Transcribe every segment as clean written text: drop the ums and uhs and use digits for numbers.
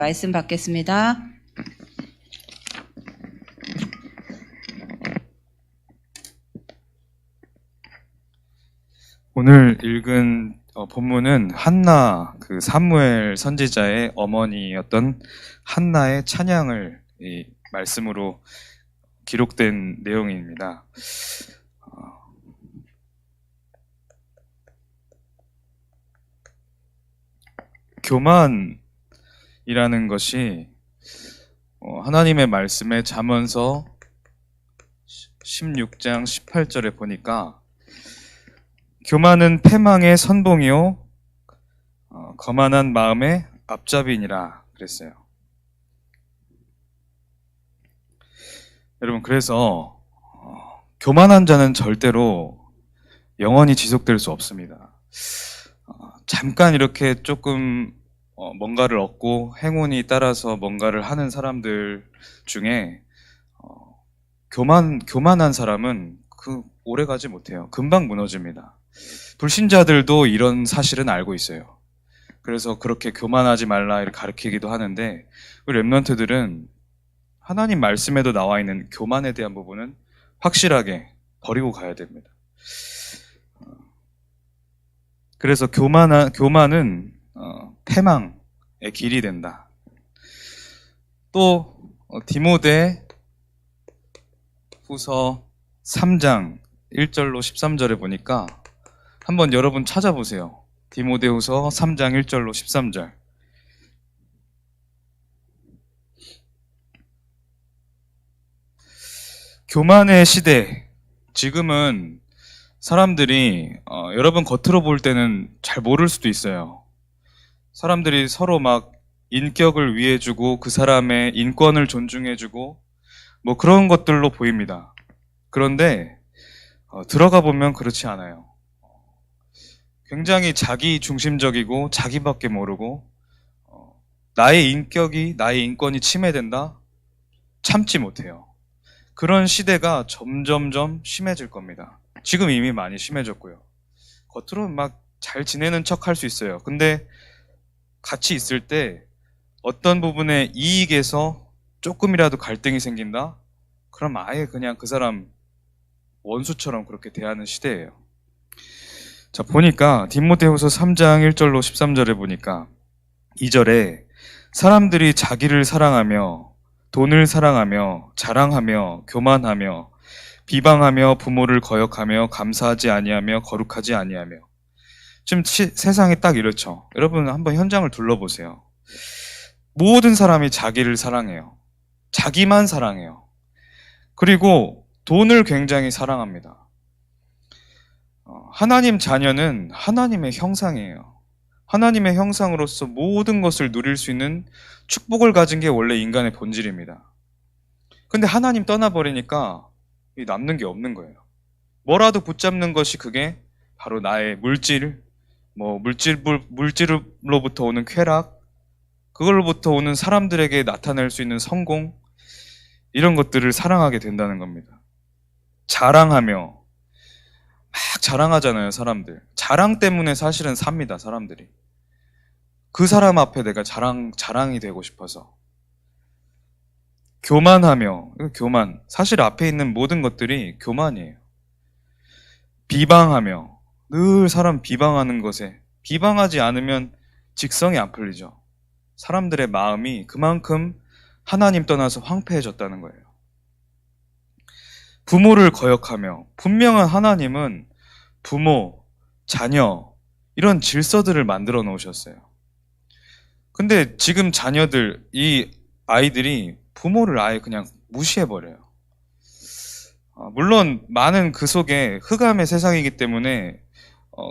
말씀 받겠습니다. 오늘 읽은 본문은 한나, 사무엘 선지자의 어머니였던 한나의 찬양을 이 말씀으로 기록된 내용입니다. 교만이라는 것이 하나님의 말씀에 잠언서 16장 18절에 보니까 교만은 패망의 선봉이요 거만한 마음의 앞잡이니라 그랬어요. 여러분, 그래서 교만한 자는 절대로 영원히 지속될 수 없습니다. 잠깐 이렇게 조금 뭔가를 얻고 행운이 따라서 뭔가를 하는 사람들 중에 교만한 사람은 오래 가지 못해요. 금방 무너집니다. 불신자들도 이런 사실은 알고 있어요. 그래서 그렇게 교만하지 말라 이렇게 가르치기도 하는데, 우리 렘넌트들은 하나님 말씀에도 나와 있는 교만에 대한 부분은 확실하게 버리고 가야 됩니다. 그래서 교만은 패망의 길이 된다. 또 디모데 후서 3장 1절로 13절에 보니까 한번 여러분 찾아보세요. 디모데후서 3장 1절로 13절. 교만의 시대. 지금은 사람들이 여러분 겉으로 볼 때는 잘 모를 수도 있어요. 사람들이 서로 막 인격을 위해주고 그 사람의 인권을 존중해주고 뭐 그런 것들로 보입니다. 그런데 들어가 보면 그렇지 않아요. 굉장히 자기 중심적이고 자기밖에 모르고 나의 인격이, 나의 인권이 침해된다? 참지 못해요. 그런 시대가 점점점 심해질 겁니다. 지금 이미 많이 심해졌고요. 겉으로는 막 잘 지내는 척 할 수 있어요. 근데 같이 있을 때 어떤 부분의 이익에서 조금이라도 갈등이 생긴다? 그럼 아예 그냥 그 사람 원수처럼 그렇게 대하는 시대예요. 자, 보니까 디모데후서 3장 1절로 13절에 보니까 2절에 사람들이 자기를 사랑하며 돈을 사랑하며 자랑하며 교만하며 비방하며 부모를 거역하며 감사하지 아니하며 거룩하지 아니하며. 지금 세상이 딱 이렇죠. 여러분 한번 현장을 둘러보세요. 모든 사람이 자기를 사랑해요. 자기만 사랑해요. 그리고 돈을 굉장히 사랑합니다. 하나님 자녀는 하나님의 형상이에요. 하나님의 형상으로서 모든 것을 누릴 수 있는 축복을 가진 게 원래 인간의 본질입니다. 근데 하나님 떠나버리니까 남는 게 없는 거예요. 뭐라도 붙잡는 것이 그게 바로 나의 물질로부터 오는 쾌락, 그걸로부터 오는 사람들에게 나타낼 수 있는 성공, 이런 것들을 사랑하게 된다는 겁니다. 자랑하며 막 자랑하잖아요, 사람들. 자랑 때문에 사실은 삽니다, 사람들이. 그 사람 앞에 내가 자랑이 되고 싶어서. 교만하며, 교만. 사실 앞에 있는 모든 것들이 교만이에요. 비방하며, 늘 사람 비방하는 것에, 비방하지 않으면 직성이 안 풀리죠. 사람들의 마음이 그만큼 하나님 떠나서 황폐해졌다는 거예요. 부모를 거역하며, 분명한 하나님은 부모, 자녀, 이런 질서들을 만들어 놓으셨어요. 근데 지금 자녀들, 이 아이들이 부모를 아예 그냥 무시해버려요. 물론 많은 그 속에 흑암의 세상이기 때문에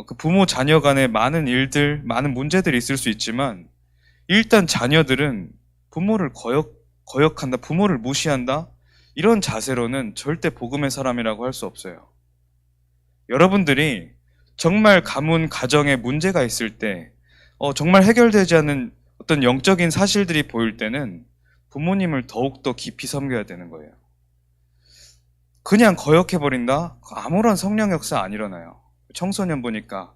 그 부모 자녀 간에 많은 일들, 많은 문제들이 있을 수 있지만, 일단 자녀들은 부모를 거역한다, 부모를 무시한다, 이런 자세로는 절대 복음의 사람이라고 할 수 없어요. 여러분들이 정말 가문, 가정에 문제가 있을 때, 정말 해결되지 않는 어떤 영적인 사실들이 보일 때는 부모님을 더욱더 깊이 섬겨야 되는 거예요. 그냥 거역해버린다? 아무런 성령 역사 안 일어나요. 청소년 보니까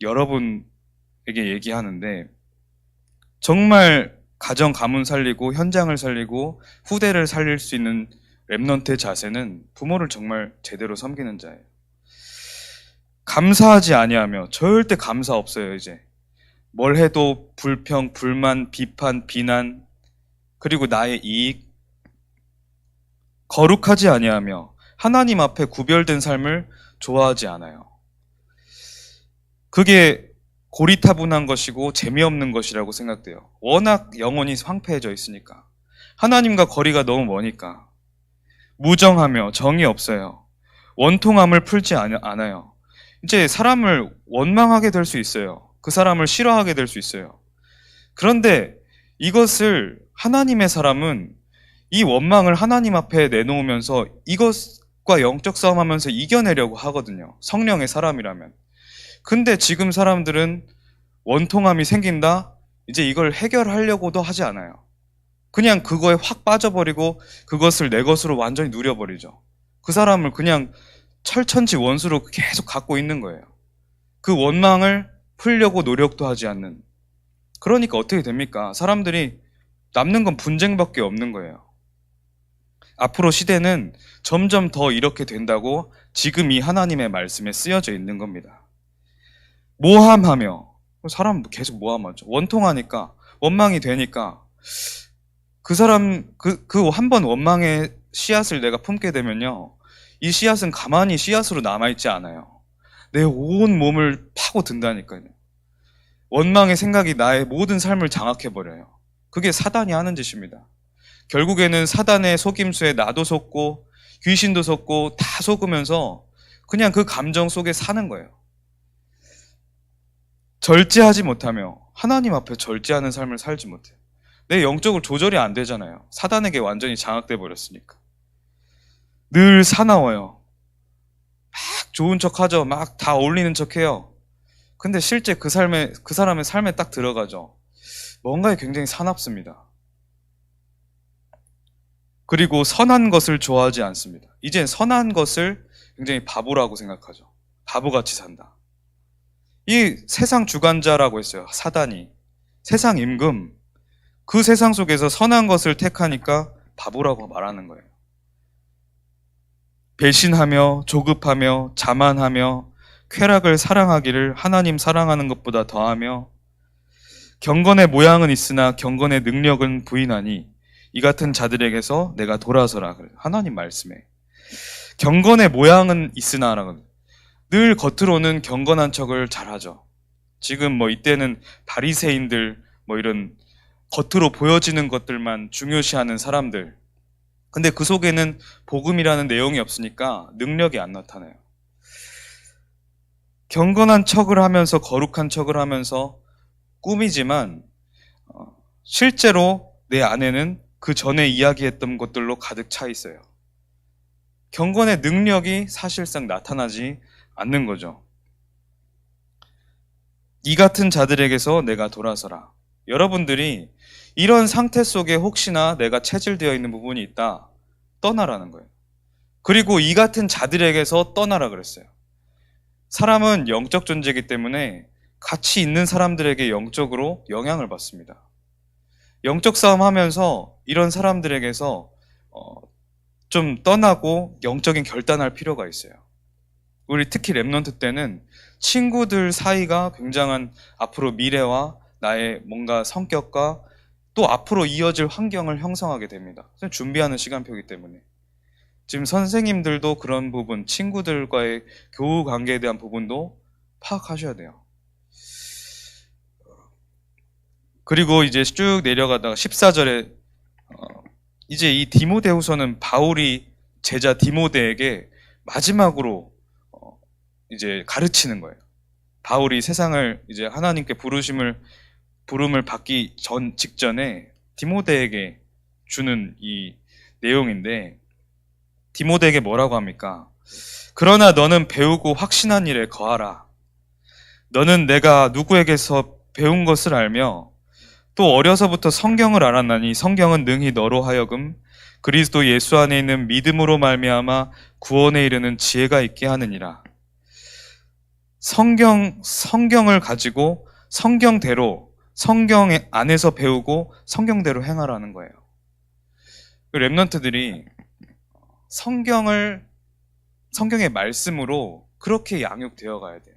여러분에게 얘기하는데, 정말 가정 가문 살리고 현장을 살리고 후대를 살릴 수 있는 렘넌트의 자세는 부모를 정말 제대로 섬기는 자예요. 감사하지 아니하며 절대 감사 없어요. 이제 뭘 해도 불평, 불만, 비판, 비난, 그리고 나의 이익, 거룩하지 아니하며 하나님 앞에 구별된 삶을 좋아하지 않아요. 그게 고리타분한 것이고 재미없는 것이라고 생각돼요. 워낙 영혼이 황폐해져 있으니까. 하나님과 거리가 너무 머니까. 무정하며 정이 없어요. 원통함을 풀지 않아요. 이제 사람을 원망하게 될 수 있어요. 그 사람을 싫어하게 될 수 있어요. 그런데 이것을 하나님의 사람은 이 원망을 하나님 앞에 내놓으면서 이것과 영적 싸움하면서 이겨내려고 하거든요. 성령의 사람이라면. 근데 지금 사람들은 원통함이 생긴다? 이제 이걸 해결하려고도 하지 않아요. 그냥 그거에 확 빠져버리고 그것을 내 것으로 완전히 누려버리죠. 그 사람을 그냥 철천지 원수로 계속 갖고 있는 거예요. 그 원망을 풀려고 노력도 하지 않는. 그러니까 어떻게 됩니까? 사람들이 남는 건 분쟁밖에 없는 거예요. 앞으로 시대는 점점 더 이렇게 된다고 지금 이 하나님의 말씀에 쓰여져 있는 겁니다. 모함하며, 사람 계속 모함하죠. 원통하니까, 원망이 되니까, 그 사람, 한 번 원망의 씨앗을 내가 품게 되면요, 이 씨앗은 가만히 씨앗으로 남아있지 않아요. 내 온 몸을 파고 든다니까요. 원망의 생각이 나의 모든 삶을 장악해버려요. 그게 사단이 하는 짓입니다. 결국에는 사단의 속임수에 나도 속고 귀신도 속고 다 속으면서 그냥 그 감정 속에 사는 거예요. 절제하지 못하며 하나님 앞에 절제하는 삶을 살지 못해요. 내 영적으로 조절이 안 되잖아요. 사단에게 완전히 장악돼 버렸으니까. 늘 사나워요. 막 좋은 척하죠. 막 다 어울리는 척해요. 근데 실제 그 사람의 삶에 딱 들어가죠. 뭔가에 굉장히 사납습니다. 그리고 선한 것을 좋아하지 않습니다. 이젠 선한 것을 굉장히 바보라고 생각하죠. 바보같이 산다. 이 세상 주관자라고 했어요. 사단이. 세상 임금. 그 세상 속에서 선한 것을 택하니까 바보라고 말하는 거예요. 배신하며 조급하며 자만하며 쾌락을 사랑하기를 하나님 사랑하는 것보다 더하며 경건의 모양은 있으나 경건의 능력은 부인하니 이 같은 자들에게서 내가 돌아서라. 하나님 말씀에. 경건의 모양은 있으나라고. 늘 겉으로는 경건한 척을 잘하죠. 지금 이때는 바리새인들 이런 겉으로 보여지는 것들만 중요시하는 사람들. 근데 그 속에는 복음이라는 내용이 없으니까 능력이 안 나타나요. 경건한 척을 하면서 거룩한 척을 하면서 꾸미지만 실제로 내 안에는 그 전에 이야기했던 것들로 가득 차 있어요. 경건의 능력이 사실상 나타나지 않는 거죠. 이 같은 자들에게서 내가 돌아서라. 여러분들이 이런 상태 속에 혹시나 내가 체질되어 있는 부분이 있다. 떠나라는 거예요. 그리고 이 같은 자들에게서 떠나라 그랬어요. 사람은 영적 존재이기 때문에 같이 있는 사람들에게 영적으로 영향을 받습니다. 영적 싸움 하면서 이런 사람들에게서 좀 떠나고 영적인 결단할 필요가 있어요. 우리 특히 렘넌트 때는 친구들 사이가 굉장한 앞으로 미래와 나의 뭔가 성격과 또 앞으로 이어질 환경을 형성하게 됩니다. 준비하는 시간표이기 때문에. 지금 선생님들도 그런 부분, 친구들과의 교우 관계에 대한 부분도 파악하셔야 돼요. 그리고 이제 쭉 내려가다가 14절에 이제 이 디모데후서는 바울이 제자 디모데에게 마지막으로 이제 가르치는 거예요. 바울이 세상을 이제 하나님께 부름을 받기 직전에 디모데에게 주는 이 내용인데 디모데에게 뭐라고 합니까? 그러나 너는 배우고 확신한 일에 거하라. 너는 내가 누구에게서 배운 것을 알며 또 어려서부터 성경을 알았나니 성경은 능히 너로 하여금 그리스도 예수 안에 있는 믿음으로 말미암아 구원에 이르는 지혜가 있게 하느니라. 성경을 가지고 성경대로 성경 안에서 배우고 성경대로 행하라는 거예요. 렘넌트들이 성경의 말씀으로 그렇게 양육되어 가야 돼요.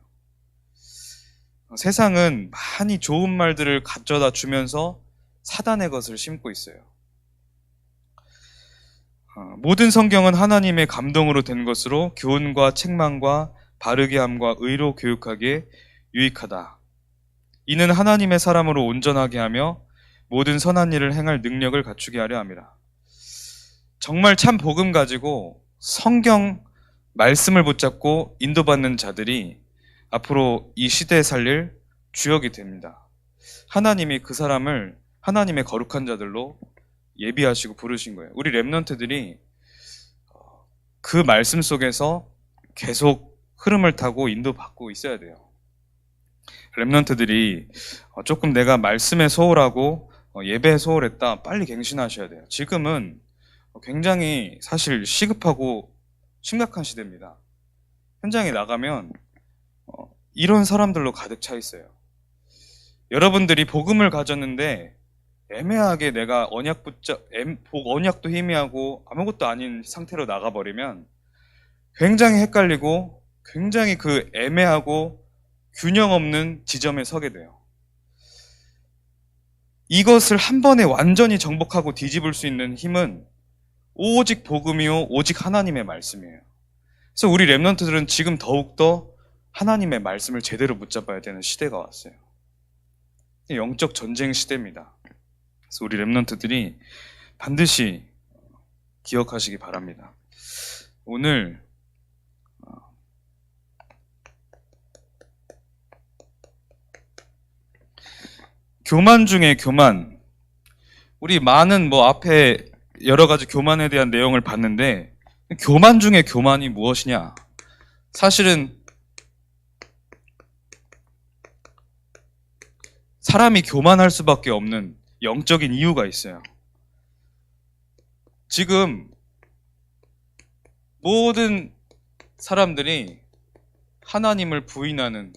세상은 많이 좋은 말들을 가져다 주면서 사단의 것을 심고 있어요. 모든 성경은 하나님의 감동으로 된 것으로 교훈과 책망과 바르게 함과 의로 교육하기에 유익하다. 이는 하나님의 사람으로 온전하게 하며 모든 선한 일을 행할 능력을 갖추게 하려 함이라. 정말 참 복음 가지고 성경 말씀을 붙잡고 인도받는 자들이 앞으로 이 시대에 살릴 주역이 됩니다. 하나님이 그 사람을 하나님의 거룩한 자들로 예비하시고 부르신 거예요. 우리 렘넌트들이 그 말씀 속에서 계속 흐름을 타고 인도받고 있어야 돼요. 렘넌트들이 조금 내가 말씀에 소홀하고 예배에 소홀했다, 빨리 갱신하셔야 돼요. 지금은 굉장히 사실 시급하고 심각한 시대입니다. 현장에 나가면 이런 사람들로 가득 차 있어요. 여러분들이 복음을 가졌는데 애매하게 내가 언약도 희미하고 아무것도 아닌 상태로 나가버리면 굉장히 헷갈리고 굉장히 그 애매하고 균형 없는 지점에 서게 돼요. 이것을 한 번에 완전히 정복하고 뒤집을 수 있는 힘은 오직 복음이요, 오직 하나님의 말씀이에요. 그래서 우리 렘넌트들은 지금 더욱더 하나님의 말씀을 제대로 붙잡아야 되는 시대가 왔어요. 영적 전쟁 시대입니다. 그래서 우리 렘넌트들이 반드시 기억하시기 바랍니다. 오늘 교만 중에 교만, 우리 많은 앞에 여러 가지 교만에 대한 내용을 봤는데 교만 중에 교만이 무엇이냐? 사실은 사람이 교만할 수밖에 없는 영적인 이유가 있어요. 지금 모든 사람들이 하나님을 부인하는,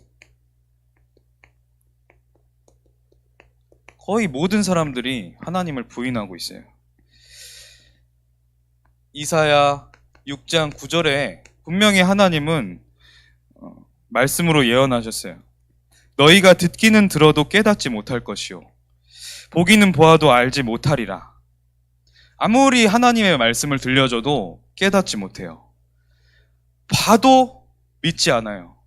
거의 모든 사람들이 하나님을 부인하고 있어요. 이사야 6장 9절에 분명히 하나님은 말씀으로 예언하셨어요. 너희가 듣기는 들어도 깨닫지 못할 것이요 보기는 보아도 알지 못하리라. 아무리 하나님의 말씀을 들려줘도 깨닫지 못해요. 봐도 믿지 않아요.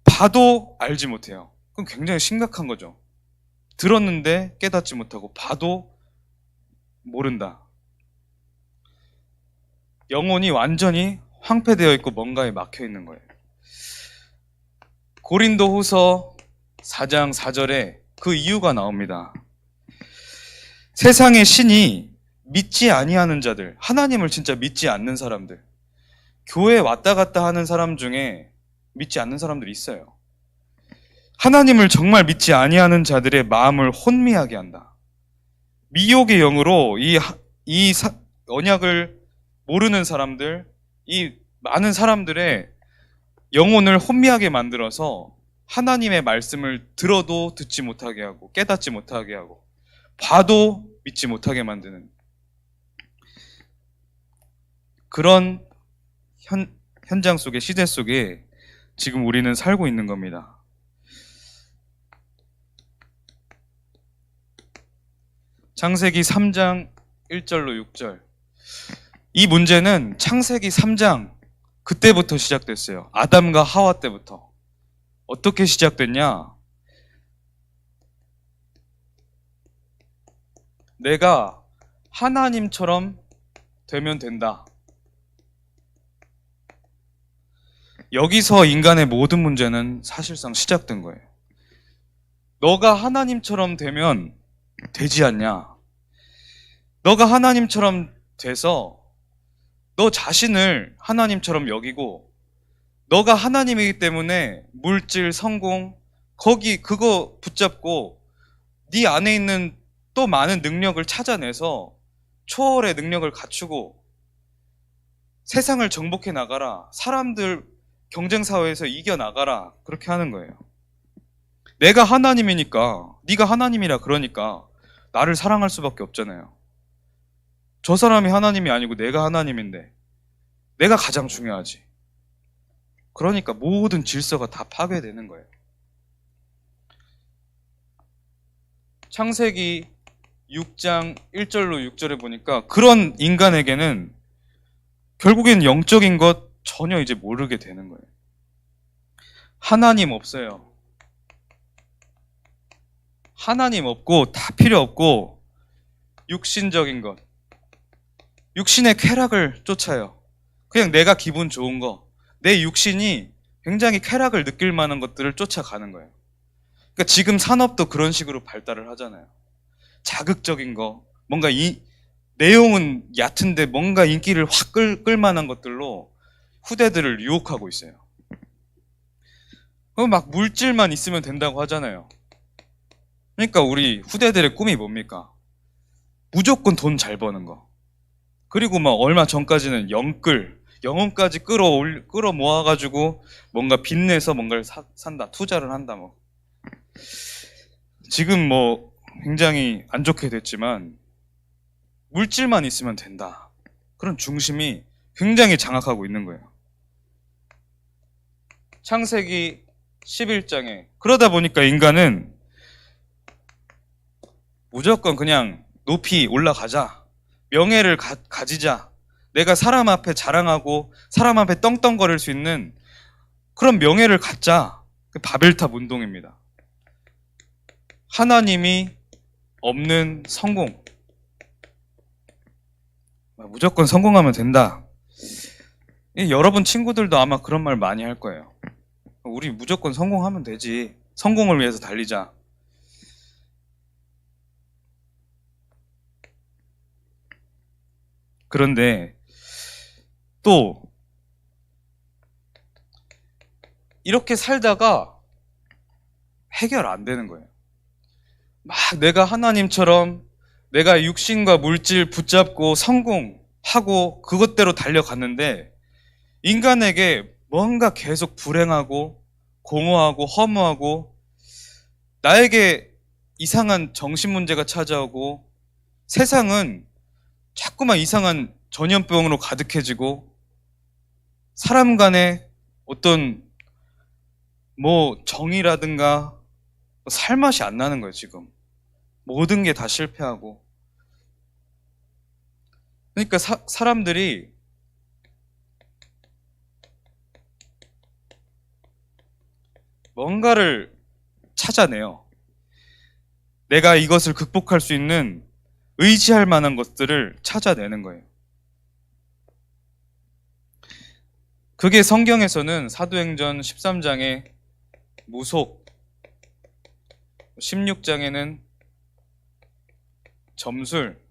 봐도 알지 못해요. 그건 굉장히 심각한 거죠. 들었는데 깨닫지 못하고 봐도 모른다. 영혼이 완전히 황폐되어 있고 뭔가에 막혀 있는 거예요. 고린도후서 4장 4절에 그 이유가 나옵니다. 세상의 신이 믿지 아니하는 자들, 하나님을 진짜 믿지 않는 사람들, 교회 왔다 갔다 하는 사람 중에 믿지 않는 사람들이 있어요. 하나님을 정말 믿지 아니하는 자들의 마음을 혼미하게 한다. 미혹의 영으로 이 언약을 모르는 사람들, 이 많은 사람들의 영혼을 혼미하게 만들어서 하나님의 말씀을 들어도 듣지 못하게 하고 깨닫지 못하게 하고 봐도 믿지 못하게 만드는 그런 현장 속에, 시대 속에 지금 우리는 살고 있는 겁니다. 창세기 3장 1절로 6절. 이 문제는 창세기 3장 그때부터 시작됐어요. 아담과 하와 때부터. 어떻게 시작됐냐? 내가 하나님처럼 되면 된다. 여기서 인간의 모든 문제는 사실상 시작된 거예요. 너가 하나님처럼 되면 되지 않냐? 너가 하나님처럼 돼서 너 자신을 하나님처럼 여기고 너가 하나님이기 때문에 물질, 성공, 그거 붙잡고 네 안에 있는 또 많은 능력을 찾아내서 초월의 능력을 갖추고 세상을 정복해 나가라. 사람들 경쟁사회에서 이겨나가라. 그렇게 하는 거예요. 내가 하나님이니까, 네가 하나님이라 그러니까 나를 사랑할 수밖에 없잖아요. 저 사람이 하나님이 아니고 내가 하나님인데 내가 가장 중요하지. 그러니까 모든 질서가 다 파괴되는 거예요. 창세기 6장 1절로 6절에 보니까 그런 인간에게는 결국엔 영적인 것 전혀 이제 모르게 되는 거예요. 하나님 없어요. 하나님 없고 다 필요 없고 육신적인 것, 육신의 쾌락을 쫓아요. 그냥 내가 기분 좋은 거, 내 육신이 굉장히 쾌락을 느낄 만한 것들을 쫓아가는 거예요. 그러니까 지금 산업도 그런 식으로 발달을 하잖아요. 자극적인 거, 뭔가 이 내용은 얕은데 뭔가 인기를 확 끌 만한 것들로 후대들을 유혹하고 있어요. 그럼 막 물질만 있으면 된다고 하잖아요. 그러니까 우리 후대들의 꿈이 뭡니까? 무조건 돈 잘 버는 거. 그리고 막 얼마 전까지는 영혼까지 끌어 모아가지고 뭔가 빚내서 뭔가를 산다, 투자를 한다 뭐. 지금 뭐 굉장히 안 좋게 됐지만 물질만 있으면 된다. 그런 중심이 굉장히 장악하고 있는 거예요. 창세기 11장에 그러다 보니까 인간은 무조건 그냥 높이 올라가자. 명예를 가지자. 내가 사람 앞에 자랑하고 사람 앞에 떵떵거릴 수 있는 그런 명예를 갖자. 그 바벨탑 운동입니다. 하나님이 없는 성공. 무조건 성공하면 된다. 여러분 친구들도 아마 그런 말 많이 할 거예요. 우리 무조건 성공하면 되지. 성공을 위해서 달리자. 그런데 또 이렇게 살다가 해결 안 되는 거예요. 막 내가 하나님처럼 내가 육신과 물질 붙잡고 성공하고 그것대로 달려갔는데 인간에게 뭔가 계속 불행하고 공허하고 허무하고 나에게 이상한 정신 문제가 찾아오고 세상은 자꾸만 이상한 전염병으로 가득해지고 사람 간의 어떤 뭐 정의라든가 살맛이 안 나는 거예요. 지금 모든 게 다 실패하고. 그러니까 사람들이 뭔가를 찾아내요. 내가 이것을 극복할 수 있는 의지할 만한 것들을 찾아내는 거예요. 그게 성경에서는 사도행전 13장에 무속, 16장에는 점술,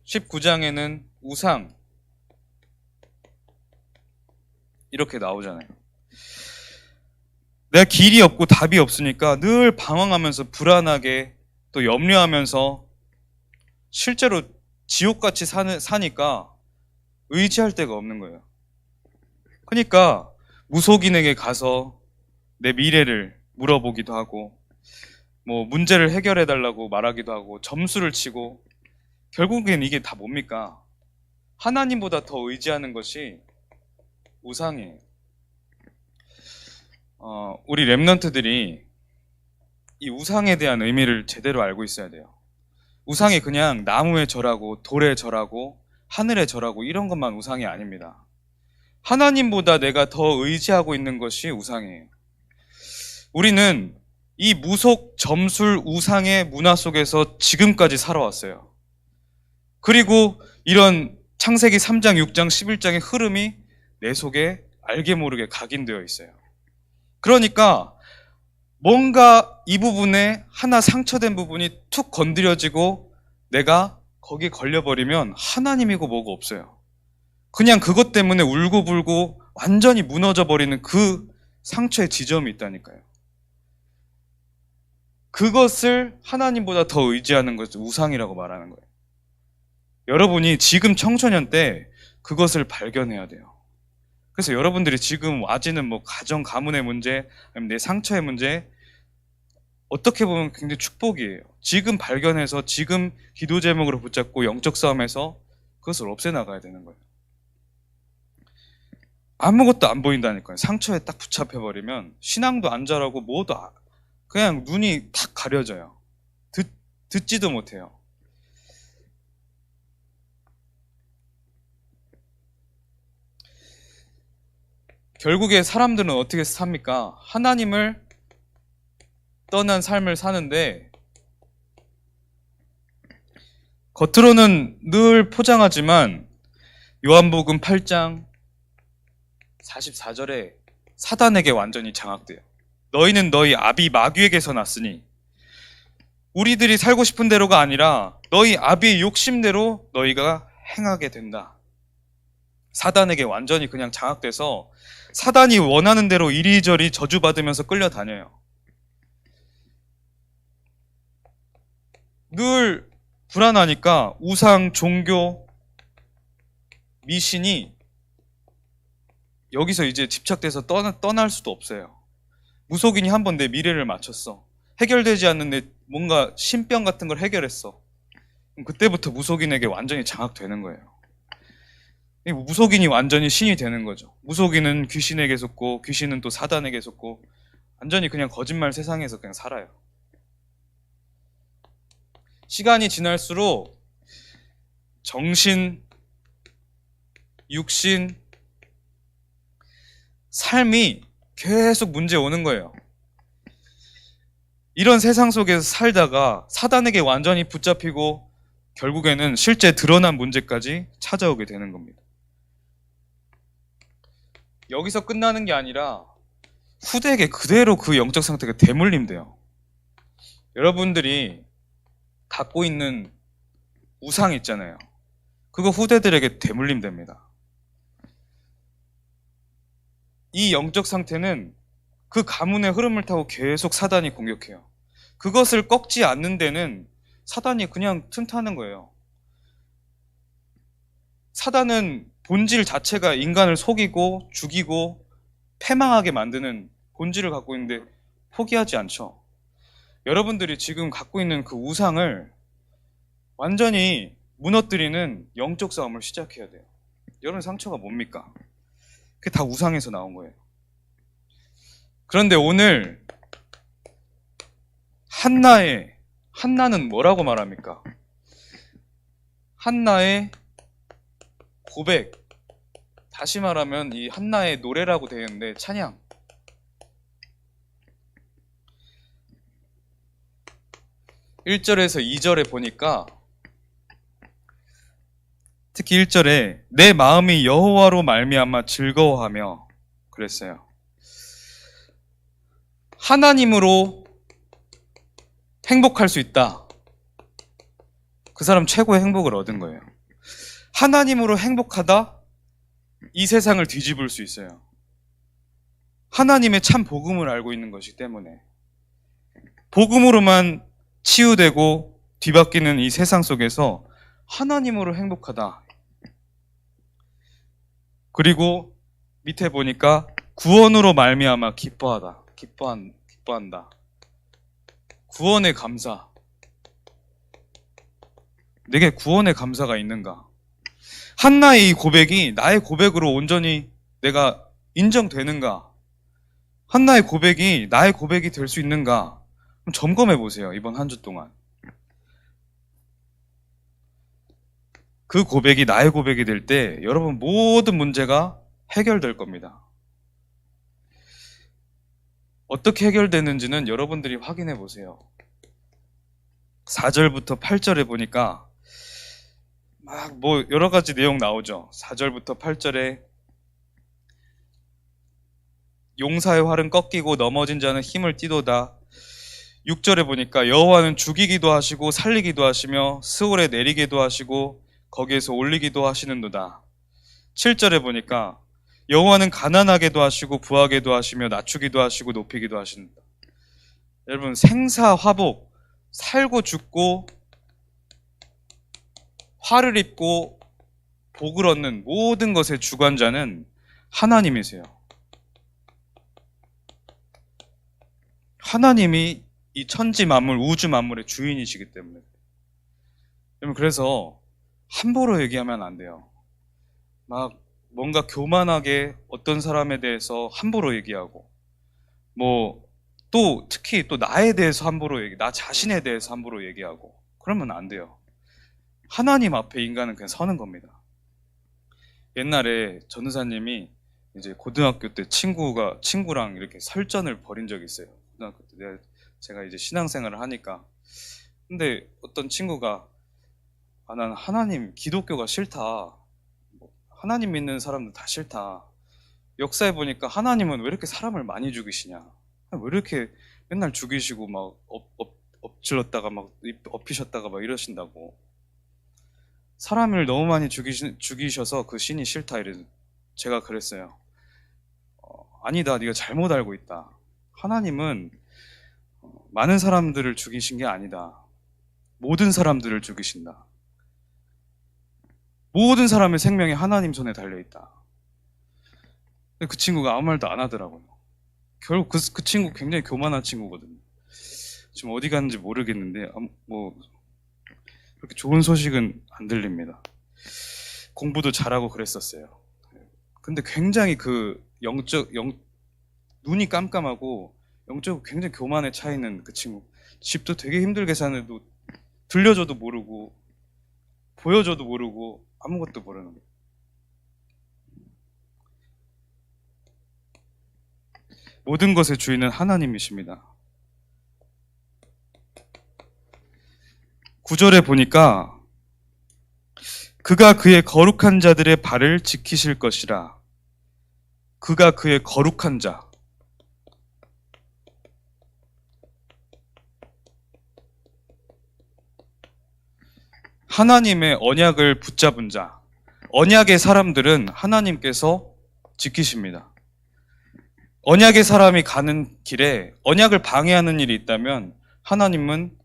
19장에는 우상 이렇게 나오잖아요. 내가 길이 없고 답이 없으니까 늘 방황하면서 불안하게 또 염려하면서 실제로 지옥같이 사니까 의지할 데가 없는 거예요. 그러니까 무속인에게 가서 내 미래를 물어보기도 하고 뭐 문제를 해결해 달라고 말하기도 하고 점수를 치고 결국엔 이게 다 뭡니까? 하나님보다 더 의지하는 것이 우상이에요. 우리 랩런트들이 이 우상에 대한 의미를 제대로 알고 있어야 돼요. 우상이 그냥 나무에 절하고 돌에 절하고 하늘에 절하고 이런 것만 우상이 아닙니다. 하나님보다 내가 더 의지하고 있는 것이 우상이에요. 우리는 이 무속, 점술, 우상의 문화 속에서 지금까지 살아왔어요. 그리고 이런 창세기 3장, 6장, 11장의 흐름이 내 속에 알게 모르게 각인되어 있어요. 그러니까 뭔가 이 부분에 하나 상처된 부분이 툭 건드려지고 내가 거기에 걸려버리면 하나님이고 뭐고 없어요. 그냥 그것 때문에 울고불고 완전히 무너져 버리는 그 상처의 지점이 있다니까요. 그것을 하나님보다 더 의지하는 것을 우상이라고 말하는 거예요. 여러분이 지금 청소년 때 그것을 발견해야 돼요. 그래서 여러분들이 지금 와지는 뭐 가정, 가문의 문제, 아니면 내 상처의 문제, 어떻게 보면 굉장히 축복이에요. 지금 발견해서 지금 기도 제목으로 붙잡고 영적 싸움에서 그것을 없애나가야 되는 거예요. 아무것도 안 보인다니까요. 상처에 딱 붙잡혀버리면 신앙도 안 자라고 뭐도 그냥 눈이 탁 가려져요. 듣지도 못해요. 결국에 사람들은 어떻게 삽니까? 하나님을 떠난 삶을 사는데 겉으로는 늘 포장하지만 요한복음 8장 44절에 사단에게 완전히 장악돼요. 너희는 너희 아비 마귀에게서 났으니, 우리들이 살고 싶은 대로가 아니라 너희 아비의 욕심대로 너희가 행하게 된다. 사단에게 완전히 그냥 장악돼서 사단이 원하는 대로 이리저리 저주받으면서 끌려다녀요. 늘 불안하니까 우상, 종교, 미신이 여기서 이제 집착돼서 떠날 수도 없어요. 무속인이 한 번 내 미래를 맞췄어. 해결되지 않는 내 뭔가 신병 같은 걸 해결했어. 그럼 그때부터 무속인에게 완전히 장악되는 거예요. 무속인이 완전히 신이 되는 거죠. 무속인은 귀신에게 속고 귀신은 또 사단에게 속고 완전히 그냥 거짓말 세상에서 그냥 살아요. 시간이 지날수록 정신, 육신, 삶이 계속 문제 오는 거예요. 이런 세상 속에서 살다가 사단에게 완전히 붙잡히고 결국에는 실제 드러난 문제까지 찾아오게 되는 겁니다. 여기서 끝나는 게 아니라 후대에게 그대로 그 영적 상태가 대물림돼요. 여러분들이 갖고 있는 우상 있잖아요. 그거 후대들에게 대물림됩니다. 이 영적 상태는 그 가문의 흐름을 타고 계속 사단이 공격해요. 그것을 꺾지 않는 데는 사단이 그냥 틈타는 거예요. 사단은 본질 자체가 인간을 속이고 죽이고 패망하게 만드는 본질을 갖고 있는데 포기하지 않죠. 여러분들이 지금 갖고 있는 그 우상을 완전히 무너뜨리는 영적 싸움을 시작해야 돼요. 여러분 상처가 뭡니까? 그게 다 우상에서 나온 거예요. 그런데 오늘 한나는 뭐라고 말합니까? 한나의 고백, 다시 말하면 이 한나의 노래라고 되어 있는데 찬양. (1절에서) (2절에) 보니까 특히 1절에 내 마음이 여호와로 말미암아 즐거워하며 그랬어요. 하나님으로 행복할 수 있다. 그 사람 최고의 행복을 얻은 거예요. 하나님으로 행복하다? 이 세상을 뒤집을 수 있어요. 하나님의 참 복음을 알고 있는 것이기 때문에. 복음으로만 치유되고 뒤바뀌는 이 세상 속에서 하나님으로 행복하다. 그리고 밑에 보니까 구원으로 말미암아 기뻐한다. 구원의 감사. 내게 구원의 감사가 있는가? 한나의 이 고백이 나의 고백으로 온전히 내가 인정되는가? 한나의 고백이 나의 고백이 될 수 있는가? 좀 점검해 보세요. 이번 한 주 동안. 그 고백이 나의 고백이 될 때 여러분 모든 문제가 해결될 겁니다. 어떻게 해결되는지는 여러분들이 확인해 보세요. 4절부터 8절에 보니까 막 뭐 여러 가지 내용 나오죠. 4절부터 8절에 용사의 활은 꺾이고 넘어진 자는 힘을 띠도다. 6절에 보니까 여호와는 죽이기도 하시고 살리기도 하시며 스올에 내리기도 하시고 거기에서 올리기도 하시는도다. 7절에 보니까 여호와는 가난하게도 하시고 부하게도 하시며 낮추기도 하시고 높이기도 하신다. 여러분 생사화복, 살고 죽고 화를 입고 복을 얻는 모든 것의 주관자는 하나님이세요. 하나님이 이 천지 만물, 우주 만물의 주인이시기 때문에. 여러분, 그래서 함부로 얘기하면 안 돼요. 막 뭔가 교만하게 어떤 사람에 대해서 함부로 얘기하고, 또 특히 또 나에 대해서 함부로 나 자신에 대해서 함부로 얘기하고, 그러면 안 돼요. 하나님 앞에 인간은 그냥 서는 겁니다. 옛날에 전우사님이 이제 고등학교 때 친구랑 이렇게 설전을 벌인 적이 있어요. 고등학교 때 제가 이제 신앙생활을 하니까. 근데 어떤 친구가 난 하나님, 기독교가 싫다. 하나님 믿는 사람들 다 싫다. 역사에 보니까 하나님은 왜 이렇게 사람을 많이 죽이시냐? 왜 이렇게 맨날 죽이시고 막 엎질렀다가 막 엎이셨다가 막 이러신다고. 사람을 너무 많이 죽이셔서 그 신이 싫다 이래서 제가 그랬어요. 아니다, 네가 잘못 알고 있다. 하나님은 많은 사람들을 죽이신 게 아니다. 모든 사람들을 죽이신다. 모든 사람의 생명이 하나님 손에 달려있다. 근데 그 친구가 아무 말도 안 하더라고요. 결국 그 친구 굉장히 교만한 친구거든요. 지금 어디 갔는지 모르겠는데 그렇게 좋은 소식은 안 들립니다. 공부도 잘하고 그랬었어요. 근데 굉장히 눈이 깜깜하고 영적으로 굉장히 교만에 차 있는 그 친구. 집도 되게 힘들게 사는데도 들려줘도 모르고 보여줘도 모르고 아무것도 모르는 거예요. 모든 것의 주인은 하나님이십니다. 9절에 보니까 그가 그의 거룩한 자들의 발을 지키실 것이라. 그가 그의 거룩한 자. 하나님의 언약을 붙잡은 자. 언약의 사람들은 하나님께서 지키십니다. 언약의 사람이 가는 길에 언약을 방해하는 일이 있다면 하나님은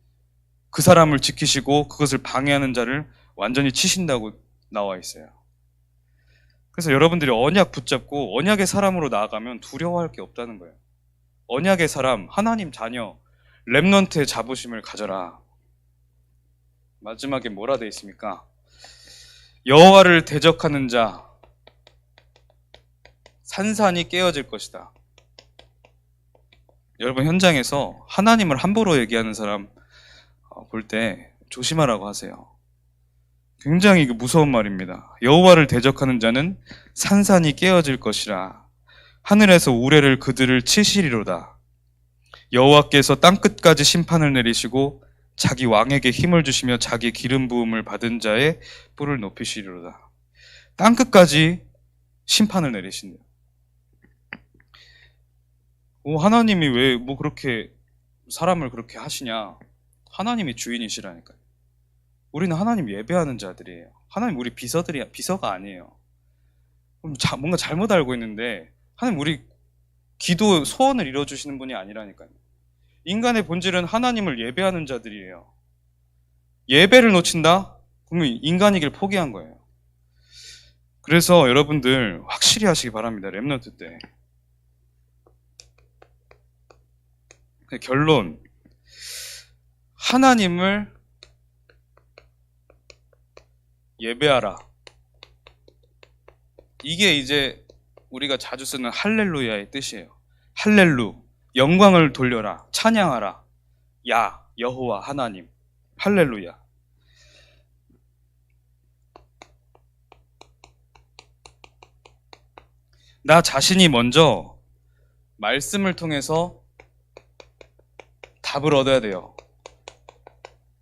그 사람을 지키시고 그것을 방해하는 자를 완전히 치신다고 나와 있어요. 그래서 여러분들이 언약 붙잡고 언약의 사람으로 나아가면 두려워할 게 없다는 거예요. 언약의 사람, 하나님 자녀, 렘넌트의 자부심을 가져라. 마지막에 뭐라 돼 있습니까? 여호와를 대적하는 자 산산이 깨어질 것이다. 여러분, 현장에서 하나님을 함부로 얘기하는 사람 볼 때 조심하라고 하세요. 굉장히 무서운 말입니다. 여호와를 대적하는 자는 산산이 깨어질 것이라. 하늘에서 우레를 그들을 치시리로다. 여호와께서 땅끝까지 심판을 내리시고 자기 왕에게 힘을 주시며 자기 기름 부음을 받은 자의 뿔을 높이시리로다. 땅끝까지 심판을 내리신대요. 하나님이 왜 그렇게 사람을 그렇게 하시냐? 하나님이 주인이시라니까요. 우리는 하나님 예배하는 자들이에요. 하나님 우리 비서가 아니에요. 뭔가 잘못 알고 있는데 하나님 우리 기도 소원을 이뤄주시는 분이 아니라니까요. 인간의 본질은 하나님을 예배하는 자들이에요. 예배를 놓친다? 그러면 인간이길 포기한 거예요. 그래서 여러분들 확실히 하시기 바랍니다. 렘넌트 때. 결론, 하나님을 예배하라. 이게 이제 우리가 자주 쓰는 할렐루야의 뜻이에요. 할렐루, 영광을 돌려라, 찬양하라. 여호와 하나님, 할렐루야. 나 자신이 먼저 말씀을 통해서 답을 얻어야 돼요.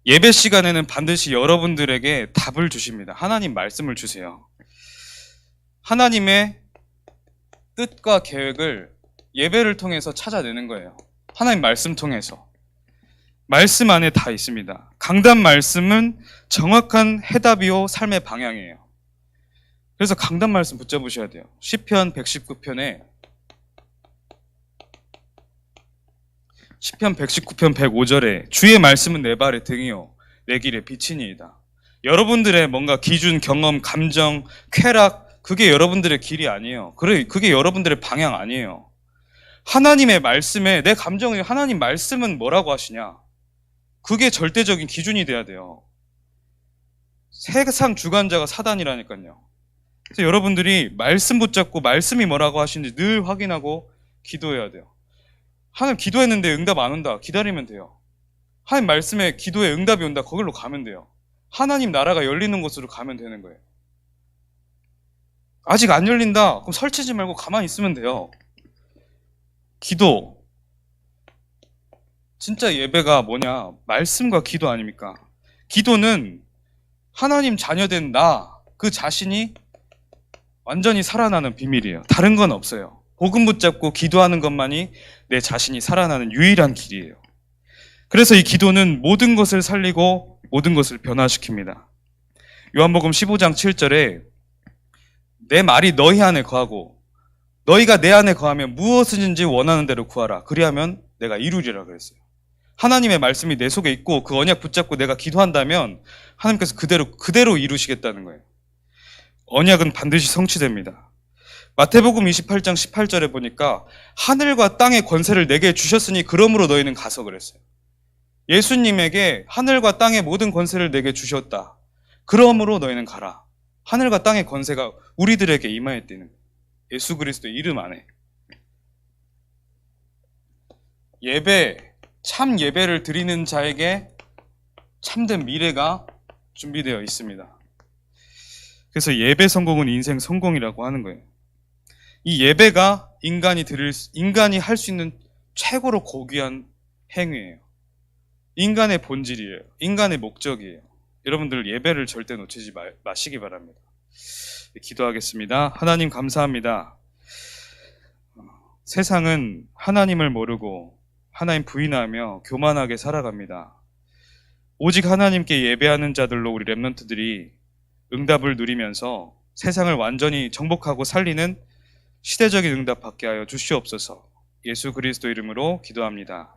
예배 시간에는 반드시 여러분들에게 답을 주십니다. 하나님 말씀을 주세요. 하나님의 뜻과 계획을 예배를 통해서 찾아내는 거예요. 하나님 말씀 통해서. 말씀 안에 다 있습니다. 강단 말씀은 정확한 해답이요 삶의 방향이에요. 그래서 강단 말씀 붙잡으셔야 돼요. 시편 119편에 시편 119편 105절에 주의 말씀은 내 발의 등이요 내 길의 빛이니이다. 여러분들의 뭔가 기준, 경험, 감정, 쾌락, 그게 여러분들의 길이 아니에요. 그게 여러분들의 방향 아니에요. 하나님의 말씀에 내 감정이 하나님 말씀은 뭐라고 하시냐? 그게 절대적인 기준이 돼야 돼요. 세상 주관자가 사단이라니까요. 그래서 여러분들이 말씀 붙잡고 말씀이 뭐라고 하시는지 늘 확인하고 기도해야 돼요. 하나님 기도했는데 응답 안 온다. 기다리면 돼요. 하나님 말씀에 기도에 응답이 온다. 거길로 가면 돼요. 하나님 나라가 열리는 곳으로 가면 되는 거예요. 아직 안 열린다. 그럼 설치지 말고 가만히 있으면 돼요. 기도. 진짜 예배가 뭐냐? 말씀과 기도 아닙니까? 기도는 하나님 자녀된 나, 그 자신이 완전히 살아나는 비밀이에요. 다른 건 없어요. 복음 붙잡고 기도하는 것만이 내 자신이 살아나는 유일한 길이에요. 그래서 이 기도는 모든 것을 살리고 모든 것을 변화시킵니다. 요한복음 15장 7절에 내 말이 너희 안에 거하고 너희가 내 안에 거하면 무엇이든지 원하는 대로 구하라. 그리하면 내가 이루리라 그랬어요. 하나님의 말씀이 내 속에 있고 그 언약 붙잡고 내가 기도한다면 하나님께서 그대로 이루시겠다는 거예요. 언약은 반드시 성취됩니다. 마태복음 28장 18절에 보니까 하늘과 땅의 권세를 내게 주셨으니 그러므로 너희는 가서 그랬어요. 예수님에게 하늘과 땅의 모든 권세를 내게 주셨다. 그러므로 너희는 가라. 하늘과 땅의 권세가 우리들에게 임하였다는 거예요. 예수 그리스도의 이름 안에. 예배, 참 예배를 드리는 자에게 참된 미래가 준비되어 있습니다. 그래서 예배 성공은 인생 성공이라고 하는 거예요. 이 예배가 인간이 할 수 있는 최고로 고귀한 행위예요. 인간의 본질이에요. 인간의 목적이에요. 여러분들 예배를 절대 놓치지 마시기 바랍니다. 기도하겠습니다. 하나님 감사합니다. 세상은 하나님을 모르고 하나님 부인하며 교만하게 살아갑니다. 오직 하나님께 예배하는 자들로 우리 렘넌트들이 응답을 누리면서 세상을 완전히 정복하고 살리는 시대적인 응답 받게 하여 주시옵소서. 예수 그리스도 이름으로 기도합니다.